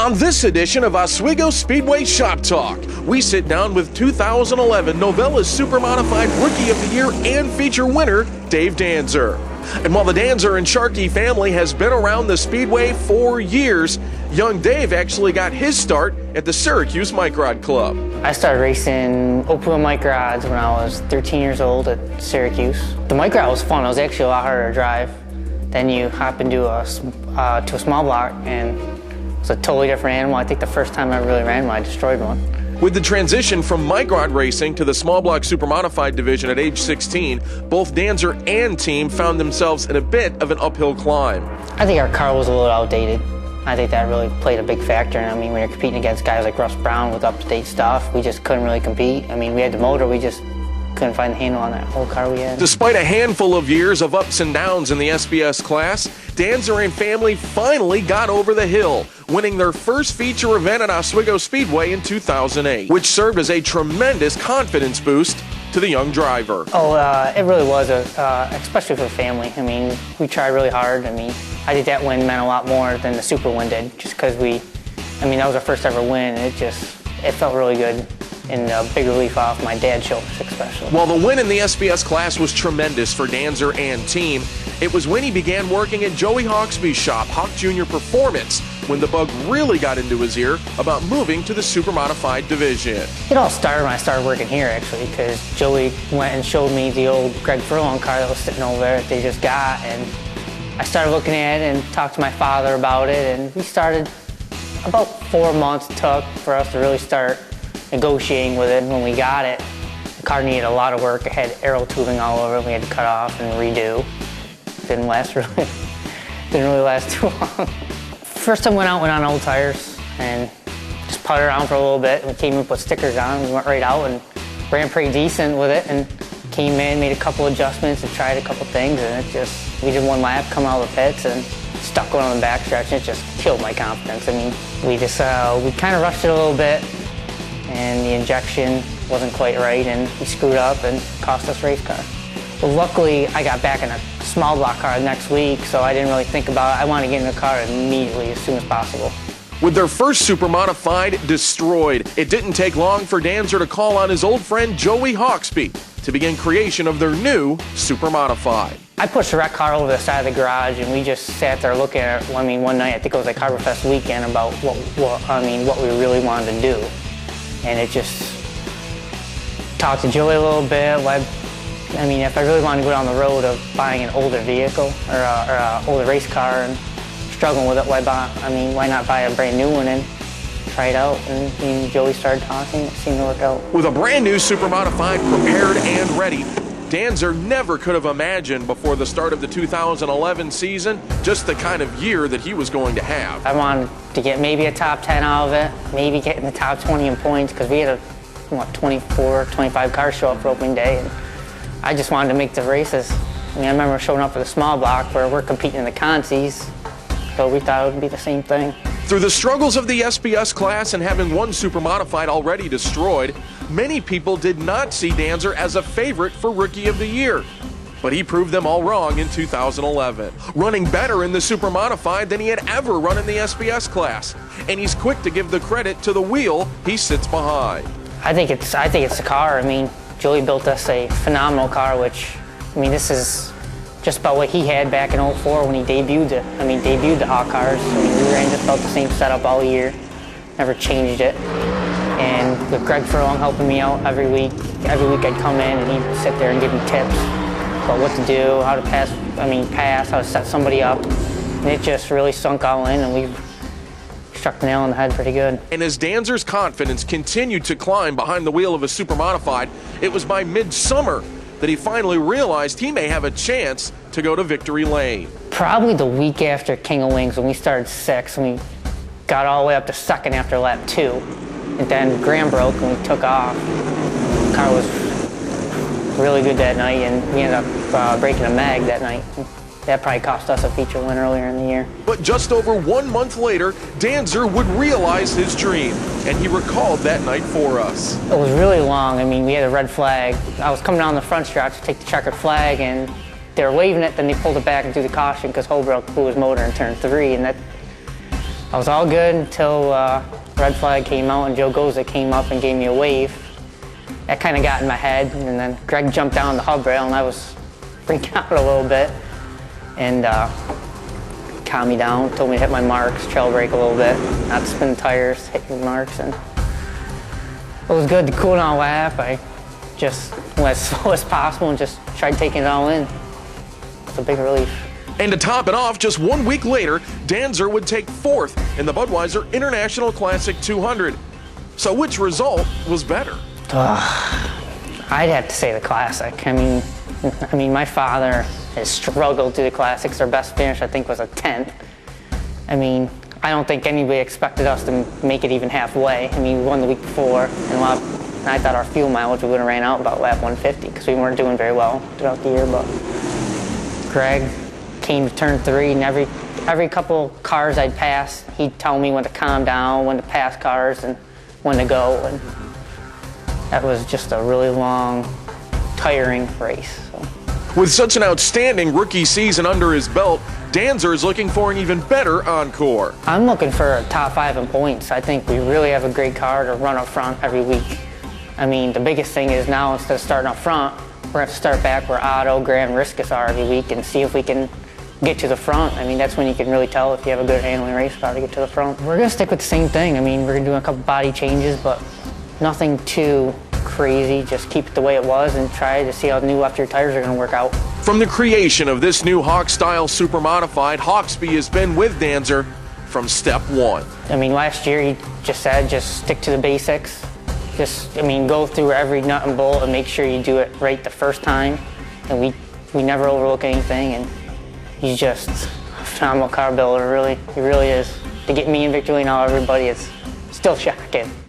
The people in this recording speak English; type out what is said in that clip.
On this edition of Oswego Speedway Shop Talk, we sit down with 2011 Novelis Supermodified Rookie of the Year and Feature Winner, Dave Danzer. And while the Danzer and Sharkey family has been around the Speedway for years, young Dave actually got his start at the Syracuse Mike Rod Club. I started racing open wheel Mike Rods when I was 13 years old at Syracuse. The Mike Rod was fun. It was actually a lot harder to drive. Then you hop into a small block, and it's a totally different animal. I think the first time I really ran one, I destroyed one. With the transition from Mike Rod racing to the small block Supermodified division at age 16, both Danzer and team found themselves in a bit of an uphill climb. I think our car was a little outdated. I think that really played a big factor. I mean, when you're competing against guys like Russ Brown with up-to-date stuff, we just couldn't really compete. I mean, we had the motor, we just couldn't find the handle on that whole car we had. Despite a handful of years of ups and downs in the SBS class, Danzer and family finally got over the hill, winning their first feature event at Oswego Speedway in 2008, which served as a tremendous confidence boost to the young driver. It really was, especially for the family. I mean, we tried really hard. I mean, I think that win meant a lot more than the Super win did, just because that was our first ever win. It felt really good. And a big relief off my dad's shoulders, especially. While the win in the SBS class was tremendous for Danzer and team, it was when he began working at Joey Hawksby's shop, Hawk Jr. Performance, when the bug really got into his ear about moving to the Supermodified division. It all started when I started working here, actually, because Joey went and showed me the old Greg Furlong car that was sitting over there that they just got, and I started looking at it and talked to my father about it, and we started, about 4 months it took for us to really start negotiating with it. When we got it, the car needed a lot of work. It had aero tubing all over it. We had to cut off and redo. Didn't really last too long. First time went on old tires and just putted around for a little bit. We came in, put stickers on. We went right out and ran pretty decent with it, and came in, made a couple adjustments and tried a couple things, and we did one lap, come out of the pits and stuck one on the backstretch, and it just killed my confidence. I mean, we kind of rushed it a little bit, and the injection wasn't quite right, and he screwed up and cost us race car. But luckily, I got back in a small block car next week, so I didn't really think about it. I wanted to get in the car immediately, as soon as possible. With their first Supermodified destroyed, it didn't take long for Danzer to call on his old friend Joey Hawksby to begin creation of their new Supermodified. I pushed the wreck car over the side of the garage, and we just sat there looking at it. I mean, one night, I think it was like Harborfest weekend, about what we really wanted to do. And it just talked to Joey a little bit. I mean, if I really wanted to go down the road of buying an older vehicle or an older race car and struggling with it, why not buy a brand new one and try it out? And me and Joey started talking. It seemed to work out. With a brand new Supermodified prepared and ready, Danzer never could have imagined before the start of the 2011 season just the kind of year that he was going to have. I wanted to get maybe a top 10 out of it, maybe get in the top 20 in points, because we had 24, 25 cars show up for opening day, and I just wanted to make the races. I mean, I remember showing up for the small block where we're competing in the consies, so we thought it would be the same thing. Through the struggles of the SBS class and having one Supermodified already destroyed, many people did not see Danzer as a favorite for Rookie of the Year. But he proved them all wrong in 2011, running better in the Supermodified than he had ever run in the SBS class. And he's quick to give the credit to the wheel he sits behind. I think it's the car. I mean, Joey built us a phenomenal car, which, I mean, this is just about what he had back in '04 when he debuted the Hawk cars. I mean, we ran just about the same setup all year, never changed it. And with Greg Furlong helping me out every week I'd come in and he'd sit there and give me tips about what to do, how to pass, how to set somebody up. And it just really sunk all in, and we struck the nail on the head pretty good. And as Danzer's confidence continued to climb behind the wheel of a Supermodified, it was by midsummer that he finally realized he may have a chance to go to victory lane. Probably the week after King of Wings, when we started 6th, and we got all the way up to 2nd after lap 2. And then Graham broke and we took off. The car was really good that night, and we ended up breaking a mag that night. That probably cost us a feature win earlier in the year. But just over 1 month later, Danzer would realize his dream, and he recalled that night for us. It was really long. I mean, we had a red flag. I was coming down the front stretch to take the checkered flag, and they were waving it, then they pulled it back and threw the caution because Holbrook blew his motor in turn 3, and I was all good until red flag came out and Joe Goza came up and gave me a wave. That kind of got in my head, and then Greg jumped down the hub rail and I was freaking out a little bit, and calmed me down, told me to hit my marks, trail brake a little bit, not spin tires, hit your marks, and it was good to cool down a lap. I just went as slow as possible and just tried taking it all in. It's a big relief. And to top it off, just 1 week later, Danzer would take 4th in the Budweiser International Classic 200. So which result was better? I'd have to say the Classic. I mean, my father has struggled through the Classics. Our best finish, I think, was a 10th. I mean, I don't think anybody expected us to make it even halfway. I mean, we won the week before, and I thought our fuel mileage would have ran out about lap 150 because we weren't doing very well throughout the year. But Greg came to turn 3, and every couple cars I'd pass, he'd tell me when to calm down, when to pass cars, and when to go. And that was just a really long, tiring race. So. With such an outstanding rookie season under his belt, Danzer is looking for an even better encore. I'm looking for a top 5 in points. I think we really have a great car to run up front every week. I mean, the biggest thing is now, instead of starting up front, we're going to have to start back where Otto, Graham, and Riskus are every week and see if we can get to the front. I mean, that's when you can really tell if you have a good handling race car to get to the front. We're going to stick with the same thing. I mean, we're going to do a couple body changes, but nothing too crazy. Just keep it the way it was and try to see how the new left rear tires are going to work out. From the creation of this new Hawk-style Supermodified, Hawksby has been with Danzer from step 1. I mean, last year he just said, just stick to the basics. Go through every nut and bolt and make sure you do it right the first time. And we never overlook anything, and he's just a phenomenal car builder, really. He really is. To get me in victory now, everybody is still shocking.